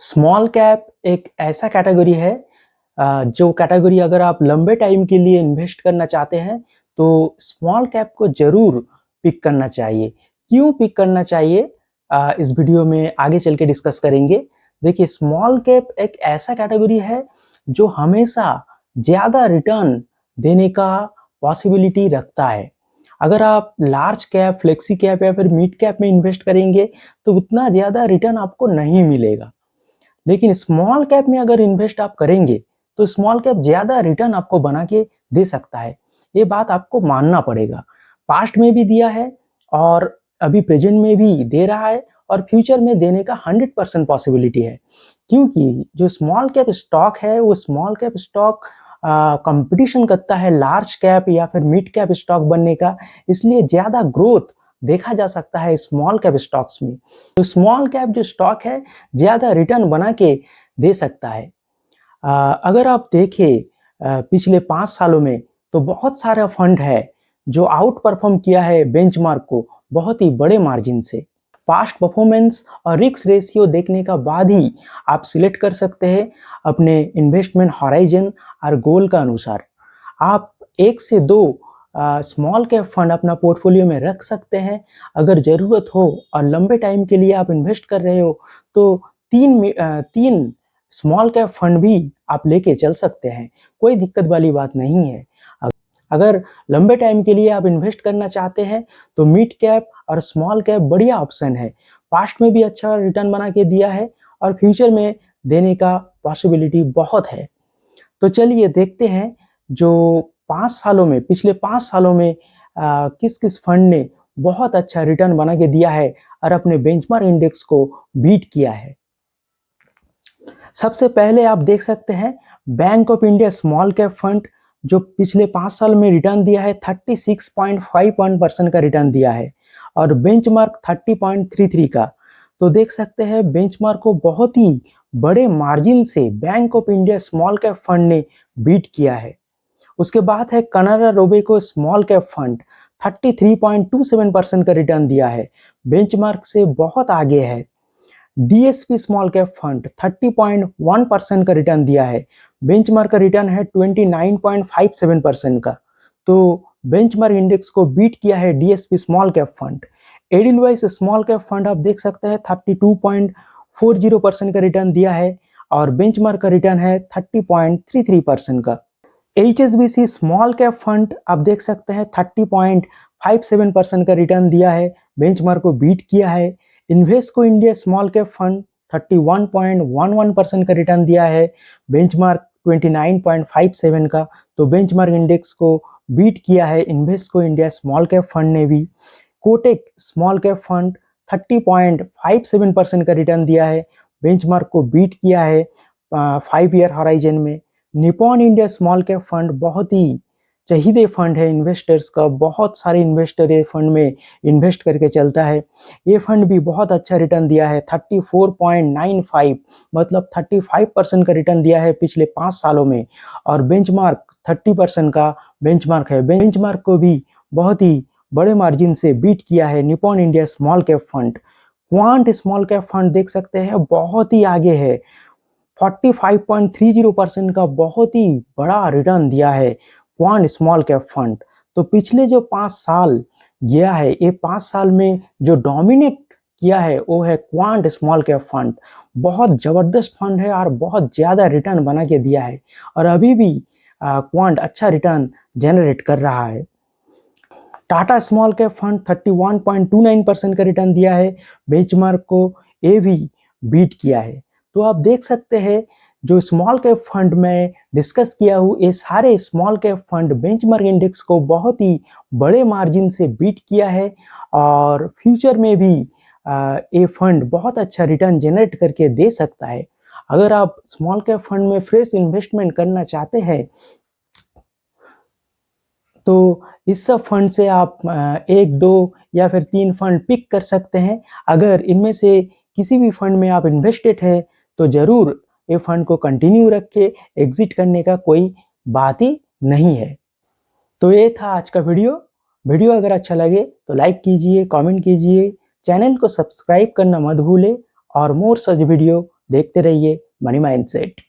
Small cap एक ऐसा category है जो कैटेगरी अगर आप लंबे टाइम के लिए इन्वेस्ट करना चाहते हैं तो स्मॉल कैप को जरूर पिक करना चाहिए। क्यों पिक करना चाहिए इस वीडियो में आगे चल के डिस्कस करेंगे। देखिए, स्मॉल कैप एक ऐसा कैटेगरी है जो हमेशा ज़्यादा रिटर्न देने का पॉसिबिलिटी रखता है। अगर आप लार्ज कैप, फ्लेक्सी कैप या फिर मिड कैप में इन्वेस्ट करेंगे तो उतना ज़्यादा रिटर्न आपको नहीं मिलेगा। लेकिन स्मॉल कैप में अगर इन्वेस्ट आप करेंगे तो स्मॉल कैप ज़्यादा रिटर्न आपको बना के दे सकता है। ये बात आपको मानना पड़ेगा। पास्ट में भी दिया है और अभी प्रेजेंट में भी दे रहा है और फ्यूचर में देने का 100% पॉसिबिलिटी है। क्योंकि जो स्मॉल कैप स्टॉक है वो स्मॉल कैप स्टॉक कंपटीशन करता है लार्ज कैप या फिर मिड कैप स्टॉक बनने का, इसलिए ज़्यादा ग्रोथ देखा जा सकता है स्मॉल कैप स्टॉक्स में। तो स्मॉल कैप जो स्टॉक है ज़्यादा रिटर्न बना के दे सकता है। अगर आप देखें पिछले 5 सालों में तो बहुत सारा फंड है जो आउट परफॉर्म किया है बेंचमार्क को बहुत ही बड़े मार्जिन से। पास्ट परफॉर्मेंस और रिस्क रेशियो देखने का बाद ही आप सिलेक्ट कर सकते हैं अपने इन्वेस्टमेंट हॉराइजन और गोल का अनुसार। आप 1 से 2 स्मॉल कैप फंड अपना पोर्टफोलियो में रख सकते हैं। अगर ज़रूरत हो और लंबे टाइम के लिए आप इन्वेस्ट कर रहे हो तो 3 स्मॉल कैप फंड भी आप लेके चल सकते हैं, कोई दिक्कत वाली बात नहीं है। अगर लंबे टाइम के लिए आप इन्वेस्ट करना चाहते हैं तो मिड कैप और स्मॉल कैप बढ़िया ऑप्शन है। पास्ट में भी अच्छा रिटर्न बना के दिया है और फ्यूचर में देने का पॉसिबिलिटी बहुत है। तो चलिए देखते हैं जो 5 सालों में, पिछले 5 सालों में किस किस फंड ने बहुत अच्छा रिटर्न बना के दिया है और अपने बेंचमार्क इंडेक्स को बीट किया है। सबसे पहले आप देख सकते हैं bank of India small cap fund जो पिछले 5 साल में रिटर्न दिया है 36.51% का रिटर्न दिया है और बेंचमार्क 30.33 का। तो देख सकते हैं बेंचमार्क को बहुत ही बड़े मार्जिन से bank of India small cap fund ने बीट किया है। उसके बाद है Canada Robeco small cap fund 33.27% का रिटर्न दिया है, बेंचमार्क से बहुत आगे है। डीएसपी स्मॉल कैप फंड 30.1% का रिटर्न दिया है, बेंचमार्क का रिटर्न है 29.57% का। तो बेंचमार्क इंडेक्स को बीट किया है DSP small cap fund. Edelweiss small cap fund आप देख सकते हैं 32.40% का रिटर्न दिया है और बेंचमार्क का रिटर्न है 30.33% का। एचएसबीसी स्मॉल कैप फंड आप देख सकते हैं 30.57% का रिटर्न दिया है, बेंचमार्क को बीट किया है। Invesco India small cap fund 31.11% का रिटर्न दिया है, बेंचमार्क 29.57 का। तो बेंचमार्क इंडेक्स को बीट किया है Invesco India small cap fund ने भी। कोटेक स्मॉल कैप फंड 30.57% का रिटर्न दिया है, बेंचमार्क को बीट किया है 5 ईयर हॉराइजन में। Nippon India small cap fund बहुत ही चाहिए फंड है इन्वेस्टर्स का, बहुत सारे इन्वेस्टर ये फंड में इन्वेस्ट करके चलता है। ये फंड भी बहुत अच्छा रिटर्न दिया है 34.95, मतलब 35% का रिटर्न दिया है पिछले 5 सालों में और बेंचमार्क 30% का बेंचमार्क है। बेंचमार्क को भी बहुत ही बड़े मार्जिन से बीट किया है Nippon India small cap fund. Quant small cap fund देख सकते हैं बहुत ही आगे है, 45.30% का बहुत ही बड़ा रिटर्न दिया है क्वांट स्मॉल कैप फंड। तो पिछले जो 5 साल गया है, ये 5 साल में जो डोमिनेट किया है वो है क्वांट स्मॉल कैप फंड। बहुत ज़बरदस्त फंड है और बहुत ज़्यादा रिटर्न बना के दिया है और अभी भी क्वांट अच्छा रिटर्न जनरेट कर रहा है। टाटा स्मॉल कैप फंड 31.29% का रिटर्न दिया है, बेंचमार्क को ये भी बीट किया है। तो आप देख सकते हैं जो स्मॉल कैप फंड में डिस्कस किया हूँ, ये सारे small cap fund benchmark index को बहुत ही बड़े मार्जिन से बीट किया है और फ्यूचर में भी ये फंड बहुत अच्छा रिटर्न जनरेट करके दे सकता है। अगर आप स्मॉल कैप फंड में फ्रेश इन्वेस्टमेंट करना चाहते हैं तो इस सब फंड से आप 1, 2 या फिर 3 फंड पिक कर सकते हैं। अगर इनमें से किसी भी फंड में आप इन्वेस्टेड है तो ज़रूर ये फंड को कंटिन्यू रख के एग्जिट करने का कोई बात ही नहीं है। तो ये था आज का वीडियो। वीडियो अगर अच्छा लगे तो लाइक कीजिए, कमेंट कीजिए, चैनल को सब्सक्राइब करना मत भूलें और मोर सच वीडियो देखते रहिए मनी माइंडसेट।